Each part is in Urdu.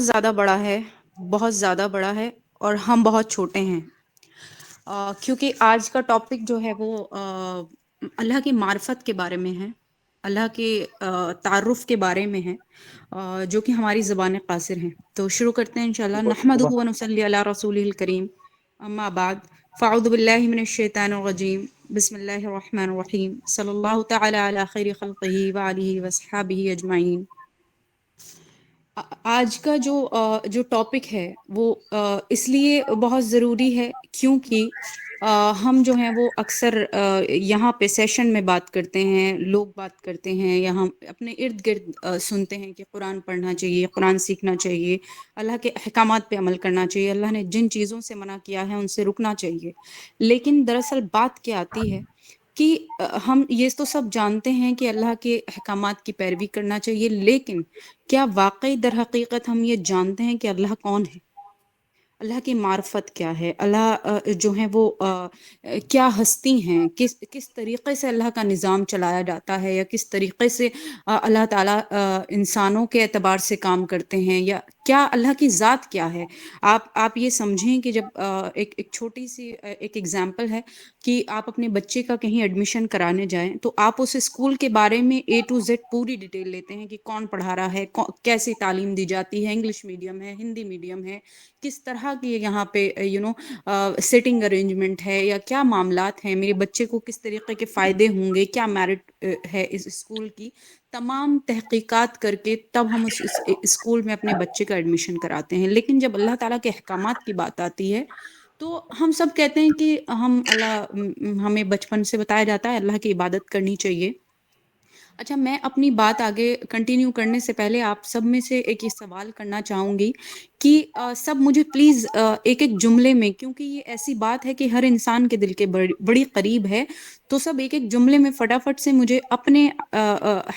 زیادہ بڑا ہے، بہت زیادہ بڑا ہے، اور ہم بہت چھوٹے ہیں۔ کیونکہ آج کا ٹاپک جو ہے وہ اللہ کی معرفت کے بارے میں ہے، اللہ کے تعارف کے بارے میں ہے، جو کہ ہماری زبان قاصر ہیں۔ تو شروع کرتے ہیں انشاءاللہ۔ نحمدہ و نصلی علی رسولہ الکریم، اما بعد، فاعوذ باللہ من الشیطان الرجیم، بسم اللہ الرحمن الرحیم، صلی اللہ تعالی علی خیر خلقہ وآلہ وصحابہ اجمعین۔ آج کا جو ٹاپک ہے وہ اس لیے بہت ضروری ہے کیونکہ ہم جو ہیں وہ اکثر یہاں پہ سیشن میں بات کرتے ہیں، لوگ بات کرتے ہیں، یا ہم اپنے ارد گرد سنتے ہیں کہ قرآن پڑھنا چاہیے، قرآن سیکھنا چاہیے، اللہ کے احکامات پہ عمل کرنا چاہیے، اللہ نے جن چیزوں سے منع کیا ہے ان سے رکنا چاہیے۔ لیکن دراصل بات کیا آتی ہے کہ ہم یہ تو سب جانتے ہیں کہ اللہ کے احکامات کی پیروی کرنا چاہیے، لیکن کیا واقعی در حقیقت ہم یہ جانتے ہیں کہ اللہ کون ہے؟ اللہ کی معرفت کیا ہے؟ اللہ جو ہے وہ کیا ہستی ہیں؟ کس طریقے سے اللہ کا نظام چلایا جاتا ہے، یا کس طریقے سے اللہ تعالیٰ انسانوں کے اعتبار سے کام کرتے ہیں، یا کیا اللہ کی ذات کیا ہے؟ آپ یہ سمجھیں کہ جب ایک چھوٹی سی ایک ایگزامپل ہے کہ آپ اپنے بچے کا کہیں ایڈمیشن کرانے جائیں تو آپ اس اسکول کے بارے میں A to Z پوری ڈیٹیل لیتے ہیں کہ کون پڑھا رہا ہے، کیسی تعلیم دی جاتی ہے، انگلش میڈیم ہے، ہندی میڈیم ہے، کس طرح کی یہاں پہ سیٹنگ ارینجمنٹ ہے، یا کیا معاملات ہیں، میرے بچے کو کس طریقے کے فائدے ہوں گے، کیا میرٹ ہے اس اسکول کی، تمام تحقیقات کر کے تب ہم اس اسکول میں اپنے بچے کا ایڈمیشن کراتے ہیں۔ لیکن جب اللہ تعالیٰ کے احکامات کی بات آتی ہے تو ہم سب کہتے ہیں کہ ہمیں بچپن سے بتایا جاتا ہے اللہ کی عبادت کرنی چاہیے۔ اچھا، میں اپنی بات آگے کنٹینیو کرنے سے پہلے آپ سب میں سے ایک یہ سوال کرنا چاہوں گی کہ سب مجھے پلیز ایک ایک جملے میں، کیونکہ یہ ایسی بات ہے کہ ہر انسان کے دل کے بڑی قریب ہے، تو سب ایک ایک جملے میں فٹافٹ سے مجھے اپنے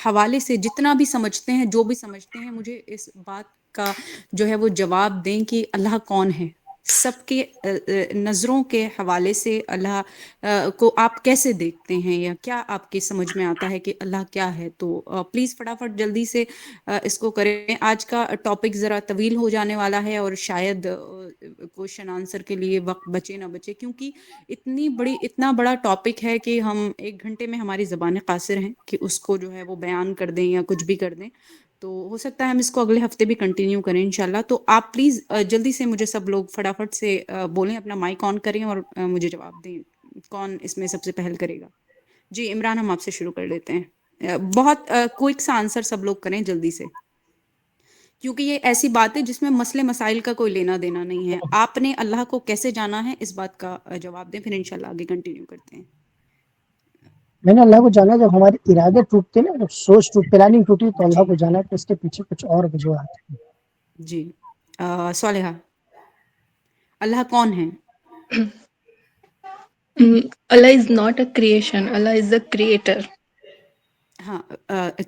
حوالے سے جتنا بھی سمجھتے ہیں، جو بھی سمجھتے ہیں، مجھے اس بات کا جو ہے وہ جواب دیں کہ اللہ کون ہے۔ سب کے نظروں کے حوالے سے اللہ کو آپ کیسے دیکھتے ہیں، یا کیا آپ کی سمجھ میں آتا ہے کہ اللہ کیا ہے؟ تو پلیز فٹافٹ جلدی سے اس کو کریں۔ آج کا ٹاپک ذرا طویل ہو جانے والا ہے، اور شاید کوشچن آنسر کے لیے وقت بچے نہ بچے، کیونکہ اتنا بڑا ٹاپک ہے کہ ہم 1 گھنٹے میں ہماری زبان قاصر ہیں کہ اس کو جو ہے وہ بیان کر دیں یا کچھ بھی کر دیں۔ تو ہو سکتا ہے ہم اس کو اگلے ہفتے بھی کنٹینیو کریں انشاءاللہ۔ تو آپ پلیز جلدی سے مجھے سب لوگ فٹافٹ سے بولیں، اپنا مائک آن کریں اور مجھے جواب دیں کون اس میں سب سے پہل کرے گا۔ جی عمران، ہم آپ سے شروع کر لیتے ہیں۔ بہت کوئک سا آنسر سب لوگ کریں جلدی سے، کیونکہ یہ ایسی بات ہے جس میں مسئلے مسائل کا کوئی لینا دینا نہیں ہے۔ آپ نے اللہ کو کیسے جانا ہے اس بات کا جواب دیں، پھر انشاءاللہ آگے کنٹینیو کرتے ہیں۔ میں نے اللہ کو جانا جب ہمارے ارادے ٹوٹتے نا، جب سوچ پلاننگ ٹوٹی تو اللہ کو جانا کہ اس کے پیچھے کچھ اور وجوہات ہیں۔ جی صالحہ، اللہ کون ہے؟ Allah is not a creation. Allah is the creator. ہاں،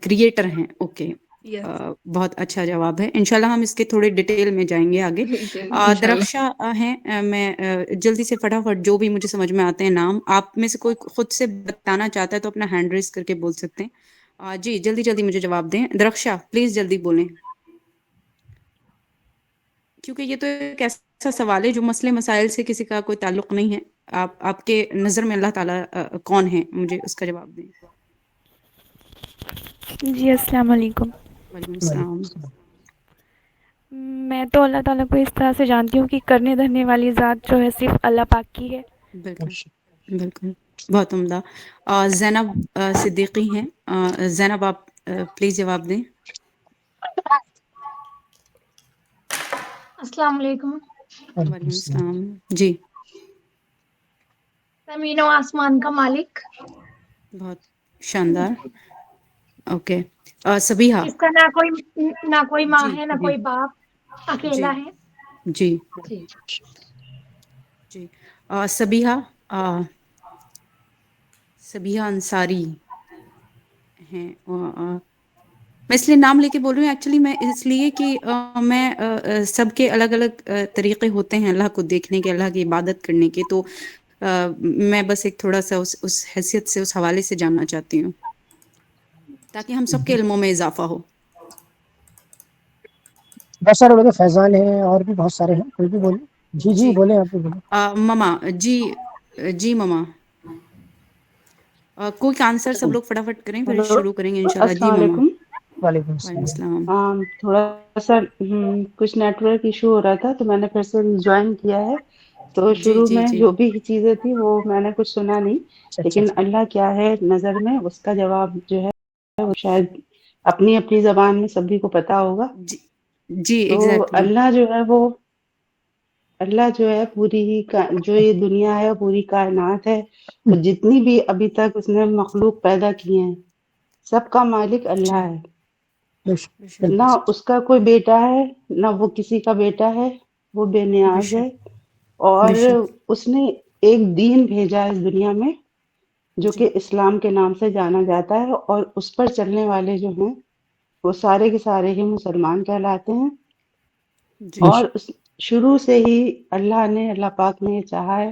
کریٹر ہیں، اوکے۔ Yes. بہت اچھا جواب ہے۔ انشاءاللہ ہم اس کے تھوڑے ڈیٹیل میں جائیں گے آگے۔ Inshallah. درخشا ہیں، میں جلدی سے فٹافٹ جو بھی مجھے سمجھ میں آتے ہیں نام، آپ میں سے کوئی خود سے بتانا چاہتا ہے تو اپنا ہینڈ ریز کر کے بول سکتے ہیں۔ جی جلدی جلدی مجھے جواب دیں۔ درخشا پلیز جلدی بولیں، کیونکہ یہ تو ایک ایسا سوال ہے جو مسئلے مسائل سے کسی کا کوئی تعلق نہیں ہے۔ آپ کے نظر میں اللہ تعالیٰ کون ہے؟ مجھے اس کا جواب دیں۔ جی السلام علیکم۔ وعلیکم السلام۔ میں تو اللہ تعالیٰ کو اس طرح سے جانتی ہوں کہ کرنے دھرنے والی ذات جو ہے صرف اللہ پاک کی ہے۔ بالکل بالکل، بہت عمدہ۔ زینب صدیقی ہیں۔ زینب آپ پلیز جواب دیں۔ السلام علیکم۔ وعلیکم السلام۔ جی زمین و آسمان کا مالک، بہت شاندار، اوکے۔ سبیحہ۔ جس کا نہ کوئی ماں جی ہے، نہ کوئی باپ، جی اکیلا ہے۔ جی جی جی۔ سبیحہ، سبیحہ انصاری ہیں۔ میں اس لیے نام لے کے بول رہی ہوں، ایکچولی میں اس لیے کہ میں سب کے الگ الگ طریقے ہوتے ہیں اللہ کو دیکھنے کے، اللہ کی عبادت کرنے کے، تو میں بس ایک تھوڑا سا اس حیثیت سے، اس حوالے سے جاننا چاہتی ہوں تاکہ ہم سب کے علموں میں اضافہ ہو۔ بہت سارے لوگ ہیں، فیضان ہیں اور بھی بہت سارے ہیں، کوئی بھی بولے. جی جی بولیں، آپ بھی بولیں. مما جی مما کوئی آنسر سب لوگ فٹافٹ کریں پھر ہیلو، شروع کریں گے انشاءاللہ. جی السلام مما. علیکم. وعلیکم وعلیکم السلام. السلام. تھوڑا سا کچھ نیٹ ورک ایشو ہو رہا تھا تو میں نے پھر سے جوائن کیا ہے. تو جی شروع جی میں جی جو بھی چیزیں تھی وہ میں نے کچھ سنا نہیں، اچھا لیکن اللہ کیا ہے نظر میں اس کا جواب جو ہے وہ شاید اپنی اپنی زبان میں سبھی کو پتا ہوگا. جی جی تو ایگزیکٹلی. اللہ جو ہے پوری ہی جو یہ دنیا ہے پوری کائنات ہے، وہ جتنی بھی ابھی تک اس نے مخلوق پیدا کیے ہیں سب کا مالک جی اللہ ہے. بے شک، بے شک نہ بالکل. اس کا کوئی بیٹا ہے نہ وہ کسی کا بیٹا ہے، وہ بے بے نیاز ہے. شک اور بے شک. اس نے ایک دین بھیجا ہے اس دنیا میں جو جی کہ اسلام کے نام سے جانا جاتا ہے، اور اس پر چلنے والے جو ہیں وہ سارے کے سارے ہی مسلمان کہلاتے ہیں. جی بے اور شک. شروع سے ہی اللہ پاک نے یہ چاہا ہے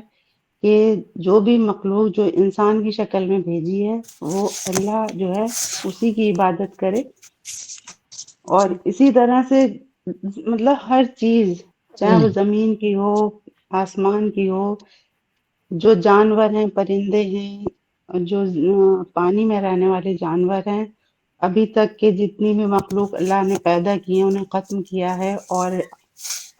کہ جو بھی مخلوق جو انسان کی شکل میں بھیجی ہے وہ اللہ جو ہے اسی کی عبادت کرے. اور جی اسی طرح سے مطلب ہر چیز چاہے وہ زمین کی ہو، آسمان کی ہو، جو جانور ہیں، پرندے ہیں، جو پانی میں رہنے والے جانور ہیں، ابھی تک کے جتنی بھی مخلوق اللہ نے پیدا کی ہیں انہیں ختم کیا ہے. اور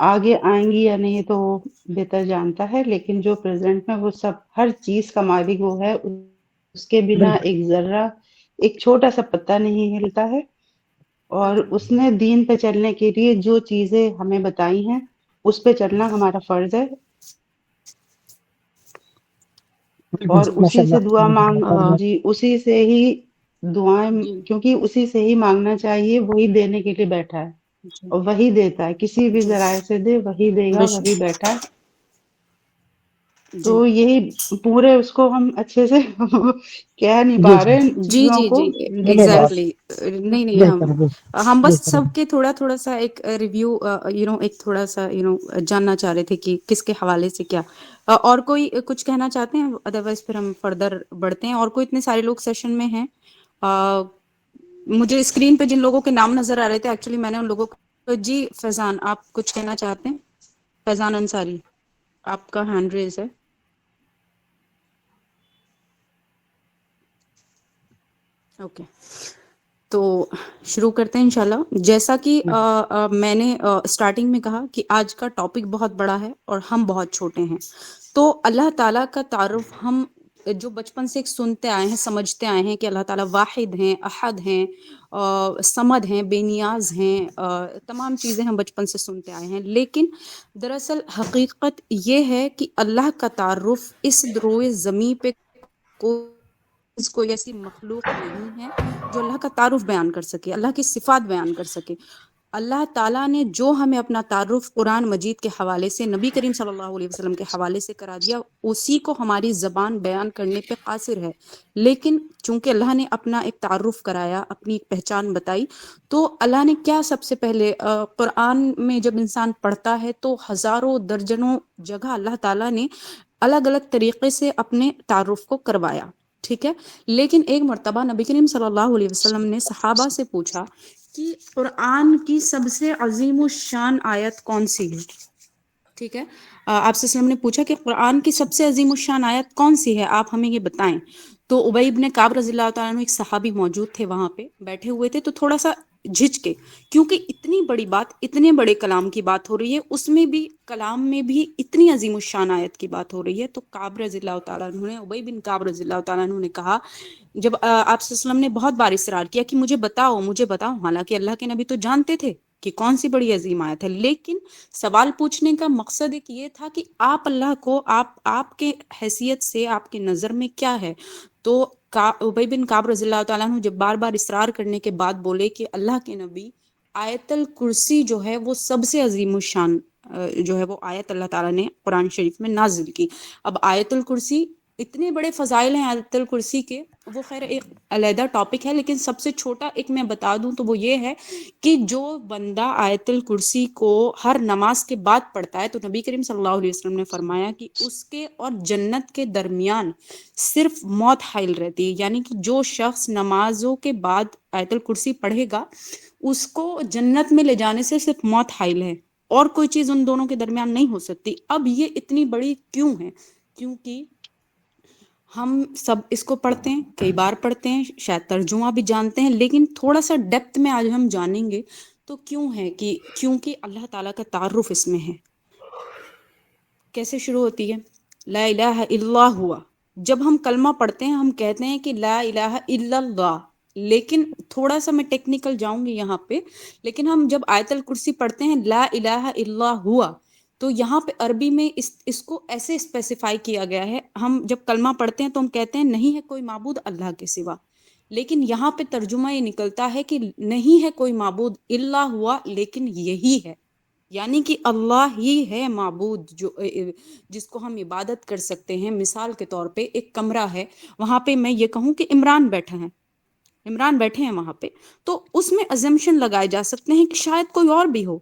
آگے آئیں گی یا نہیں تو وہ بہتر جانتا ہے، لیکن جو پریزنٹ میں وہ سب ہر چیز کا مالک وہ ہے. اس کے بنا بالکل. ایک ذرہ، ایک چھوٹا سا پتا نہیں ہلتا ہے. اور اس نے دین پہ چلنے کے لیے جو چیزیں ہمیں بتائی ہیں اس پہ چلنا ہمارا فرض ہے. بالکل اور ماشاء اسی سے دعا اللہ. آ، جی اسی سے ہی دعائیں، جی کیونکہ اسی سے ہی مانگنا چاہیے، وہی دینے کے لیے بیٹھا ہے جی اور وہی دیتا ہے، کسی بھی جی ذرائع سے دے وہی دے گا، بے وہی شک. بیٹھا ہے. جی تو یہی پورے اس کو ہم اچھے سے کہہ نہیں جی پا جی رہے ان جی چیزوں جی کو، جی نہیں نہیں لیکن بہت ایگزیکٹلی. نہیں نہیں بہتر ہے. ہم بس بہتر سب ہے. کے تھوڑا تھوڑا سا ایک ریویو ایک تھوڑا سا جاننا چاہ رہے تھے کہ کس کے حوالے سے کیا اور کوئی کچھ کہنا چاہتے ہیں. ادروائز پھر ہم فردر بڑھتے ہیں. اور کوئی اتنے سارے لوگ سیشن میں ہیں. مجھے اسکرین پہ جن لوگوں کے نام نظر آ رہے تھے ایکچولی میں نے ان لوگوں کو. جی فیضان آپ کچھ کہنا چاہتے ہیں؟ فیضان انصاری آپ کا ہینڈ ریز ہے. اوکے تو شروع کرتے ہیں انشاءاللہ. جیسا کہ میں نے اسٹارٹنگ میں کہا کہ آج کا ٹاپک بہت بڑا ہے اور ہم بہت چھوٹے ہیں. تو اللہ تعالیٰ کا تعارف ہم جو بچپن سے سنتے آئے ہیں، سمجھتے آئے ہیں کہ اللہ تعالیٰ واحد ہیں، احد ہیں، صمد ہیں، بے نیاز ہیں، تمام چیزیں ہم بچپن سے سنتے آئے ہیں. لیکن دراصل حقیقت یہ ہے کہ اللہ کا تعارف اس روئے زمین پہ کوئی ایسی مخلوق نہیں ہے جو اللہ کا تعارف بیان کر سکے، اللہ کی صفات بیان کر سکے. اللہ تعالیٰ نے جو ہمیں اپنا تعارف قرآن مجید کے حوالے سے، نبی کریم صلی اللہ علیہ وسلم کے حوالے سے کرا دیا، اسی کو ہماری زبان بیان کرنے پہ قاصر ہے. لیکن چونکہ اللہ نے اپنا ایک تعارف کرایا، اپنی ایک پہچان بتائی، تو اللہ نے کیا سب سے پہلے قرآن میں جب انسان پڑھتا ہے تو ہزاروں درجنوں جگہ اللہ تعالیٰ نے الگ الگ طریقے سے اپنے تعارف کو کروایا. ٹھیک ہے. لیکن ایک مرتبہ نبی کریم صلی اللہ علیہ وسلم نے صحابہ سے پوچھا کہ قرآن کی سب سے عظیم الشان آیت کون سی ہے؟ ٹھیک ہے. آپ سے وسلم نے پوچھا کہ قرآن کی سب سے عظیم الشان آیت کون سی ہے، آپ ہمیں یہ بتائیں. تو ابی ابن کعب رضی اللہ تعالیٰ عنہ ایک صحابی موجود تھے، وہاں پہ بیٹھے ہوئے تھے، تو تھوڑا سا جھجکے، کیونکہ اتنی بڑی بات، اتنے بڑے کلام کی بات ہو رہی ہے، اس میں بھی کلام میں بھی اتنی عظیم الشان آیت کی بات ہو رہی ہے. تو کعب رضی اللہ تعالیٰ عنہ نے، ابی بن کعب رضی اللہ تعالیٰ عنہ نے کہا، جب آپ صلی اللہ علیہ وسلم نے بہت بار اصرار کیا کہ مجھے بتاؤ مجھے بتاؤ، حالانکہ اللہ کے نبی تو جانتے تھے کہ کون سی بڑی عظیم آیت ہے، لیکن سوال پوچھنے کا مقصد ایک یہ تھا کہ آپ اللہ کو، آپ کے حیثیت سے، آپ کے نظر میں کیا ہے. تو ابی بن کعب رضی اللہ تعالیٰ عنہ جب بار بار اصرار کرنے کے بعد بولے کہ اللہ کے نبی، آیت الکرسی جو ہے وہ سب سے عظیم الشان جو ہے وہ آیت اللہ تعالیٰ نے قرآن شریف میں نازل کی. اب آیت الکرسی اتنے بڑے فضائل ہیں آیت الکرسی کے، وہ خیر ایک علیحدہ ٹاپک ہے، لیکن سب سے چھوٹا ایک میں بتا دوں تو وہ یہ ہے کہ جو بندہ آیت الکرسی کو ہر نماز کے بعد پڑھتا ہے تو نبی کریم صلی اللہ علیہ وسلم نے فرمایا کہ اس کے اور جنت کے درمیان صرف موت حائل رہتی ہے، یعنی کہ جو شخص نمازوں کے بعد آیت الکرسی پڑھے گا اس کو جنت میں لے جانے سے صرف موت حائل ہے، اور کوئی چیز ان دونوں کے درمیان نہیں ہو سکتی۔ اب یہ اتنی بڑی کیوں ہے؟ کیونکہ ہم سب اس کو پڑھتے ہیں، کئی بار پڑھتے ہیں، شاید ترجمہ بھی جانتے ہیں، لیکن تھوڑا سا ڈیپتھ میں آج ہم جانیں گے تو کیوں ہے کہ کیونکہ اللہ تعالیٰ کا تعارف اس میں ہے۔ کیسے شروع ہوتی ہے؟ لا الہ الا اللہ ہوا۔ جب ہم کلمہ پڑھتے ہیں ہم کہتے ہیں کہ لا الہ الا اللہ، لیکن تھوڑا سا میں ٹیکنیکل جاؤں گی یہاں پہ، لیکن ہم جب آیت الکرسی پڑھتے ہیں لا الہ الا اللہ ہوا، تو یہاں پہ عربی میں اس کو ایسے اسپیسیفائی کیا گیا ہے۔ ہم جب کلمہ پڑھتے ہیں تو ہم کہتے ہیں نہیں ہے کوئی معبود اللہ کے سوا، لیکن یہاں پہ ترجمہ یہ نکلتا ہے کہ نہیں ہے کوئی معبود الا ہوا، لیکن یہی ہے، یعنی کہ اللہ ہی ہے معبود جو جس کو ہم عبادت کر سکتے ہیں۔ مثال کے طور پہ ایک کمرہ ہے، وہاں پہ میں یہ کہوں کہ عمران بیٹھے ہیں وہاں پہ، تو اس میں ازمپشن لگائے جا سکتے ہیں کہ شاید کوئی اور بھی ہو،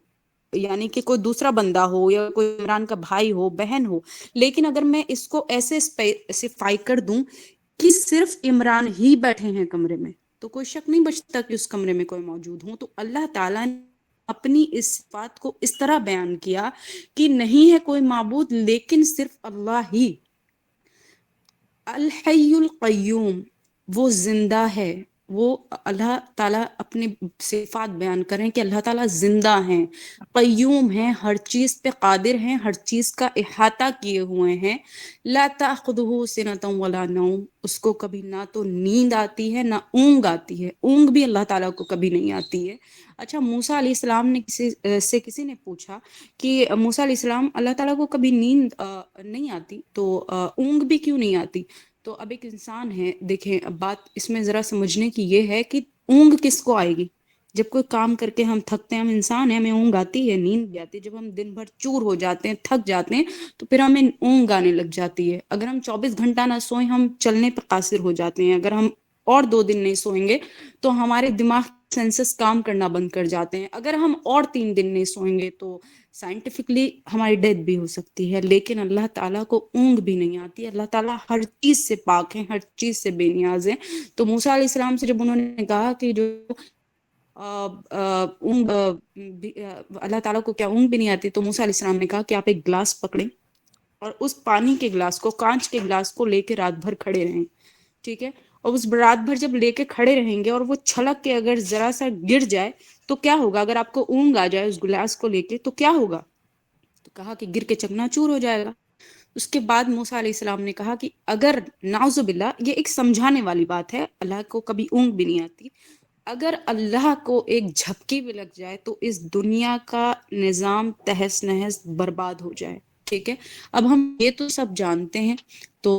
یعنی کہ کوئی دوسرا بندہ ہو یا کوئی عمران کا بھائی ہو، بہن ہو، لیکن اگر میں اس کو ایسے اسپیسیفائی کر دوں کہ صرف عمران ہی بیٹھے ہیں کمرے میں، تو کوئی شک نہیں بچتا کہ اس کمرے میں کوئی موجود ہوں۔ تو اللہ تعالیٰ نے اپنی اس صفات کو اس طرح بیان کیا کہ نہیں ہے کوئی معبود لیکن صرف اللہ ہی۔ الحی القیوم، وہ زندہ ہے، وہ اللہ تعالیٰ اپنے صفات بیان کریں کہ اللہ تعالیٰ زندہ ہیں، قیوم ہیں، ہر چیز پہ قادر ہیں، ہر چیز کا احاطہ کیے ہوئے ہیں۔ لا تأخذہ سنۃ ولا نوم، اس کو کبھی نہ تو نیند آتی ہے نہ اونگ آتی ہے، اونگ بھی اللہ تعالیٰ کو کبھی نہیں آتی ہے۔ اچھا، موسیٰ علیہ السلام نے کسی نے پوچھا کہ موسیٰ علیہ السلام اللہ تعالیٰ کو کبھی نیند نہیں آتی تو اونگ بھی کیوں نہیں آتی؟ تو اب ایک انسان ہے، دیکھیں اب بات اس میں ذرا سمجھنے کی یہ ہے کہ اونگ کس کو آئے گی؟ جب کوئی کام کر کے ہم تھکتے ہیں، ہم انسان ہیں، ہمیں اونگ آتی ہے، نیند بھی آتی ہے۔ جب ہم دن بھر چور ہو جاتے ہیں، تھک جاتے ہیں، تو پھر ہمیں اونگ آنے لگ جاتی ہے۔ اگر ہم 24 گھنٹہ نہ سوئیں ہم چلنے پر قاصر ہو جاتے ہیں، اگر ہم اور 2 دن نہیں سوئیں گے تو ہمارے دماغ سینسز کام کرنا بند کر جاتے ہیں، اگر ہم اور 3 دن نہیں سوئیں گے تو سائنٹیفکلی ہماری ڈیتھ بھی ہو سکتی ہے۔ لیکن اللہ تعالیٰ کو اونگ بھی نہیں آتی، اللہ تعالیٰ ہر چیز سے پاک ہیں، ہر چیز سے بے نیاز ہیں۔ تو موسیٰ علیہ السلام سے جب انہوں نے کہا کہ جو اونگ اللہ تعالیٰ کو کیا اونگ بھی نہیں آتی، تو موسیٰ علیہ السلام نے کہا کہ آپ ایک گلاس پکڑیں اور اس پانی کے گلاس کو، کانچ کے گلاس کو لے کے رات بھر کھڑے رہیں، ٹھیک ہے؟ اور اس رات بھر جب لے کے کھڑے رہیں گے اور وہ چھلک کے اگر ذرا سا گر جائے تو کیا ہوگا؟ اگر آپ کو اونگ آ جائے اس گلاس کو لے کے تو کیا ہوگا؟ تو کہا کہ گر کے چکنا چور ہو جائے گا۔ اس کے بعد موسیٰ علیہ السلام نے کہا کہ اگر نعوذ باللہ، یہ ایک سمجھانے والی بات ہے، اللہ کو کبھی اونگ بھی نہیں آتی، اگر اللہ کو ایک جھپکی بھی لگ جائے تو اس دنیا کا نظام تہس نہس برباد ہو جائے، ٹھیک ہے؟ اب ہم یہ تو سب جانتے ہیں، تو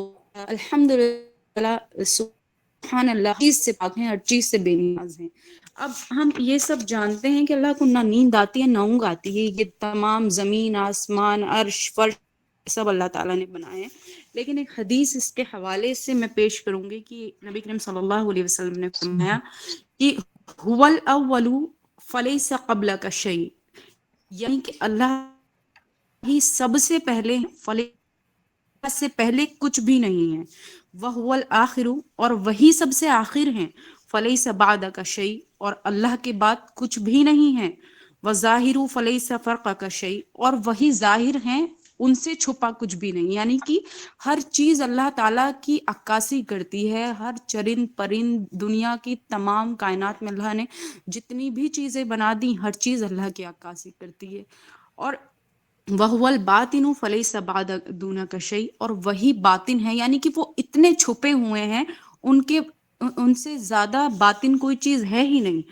الحمدللہ، سبحان اللہ، چیز سے پاک ہیں، ہر چیز سے بے نیاز ہیں۔ اب ہم یہ سب جانتے ہیں کہ اللہ کو نہ نیند آتی ہے نہ اونگ آتی ہے، یہ تمام زمین، آسمان، عرش، فرش سب اللہ تعالیٰ نے بنائے ہیں۔ لیکن ایک حدیث اس کے حوالے سے میں پیش کروں گی کہ نبی کریم صلی اللہ علیہ وسلم نے فرمایا کہ هو الاول فلیس قبلک شیء، یعنی کہ اللہ ہی سب سے پہلے ہیں، فلیس سے پہلے کچھ بھی نہیں ہے، وَهُوَ الْآخِرُ، اور وہی سب سے آخر ہیں، فَلَيْسَ بَعْدَكَ شَيْءٌ، اور اللہ کے بعد کچھ بھی نہیں ہے، وَظَاهِرُ فَلَيْسَ فَوْقَكَ شَيْءٌ، اور وہی ظاہر ہیں، ان سے چھپا کچھ بھی نہیں، یعنی کہ ہر چیز اللہ تعالیٰ کی عکاسی کرتی ہے، ہر چرند پرند، دنیا کی تمام کائنات میں اللہ نے جتنی بھی چیزیں بنا دی، ہر چیز اللہ کی عکاسی کرتی ہے۔ اور وَهُوَ الْبَاطِنُ فَلَيْسَ بَعْدَ دُونَكَ شَيْءٌ، اور وہی باطن ہے، یعنی کہ وہ اتنے چھپے ہوئے ہیں، ان سے زیادہ باطن کوئی چیز ہے ہی نہیں۔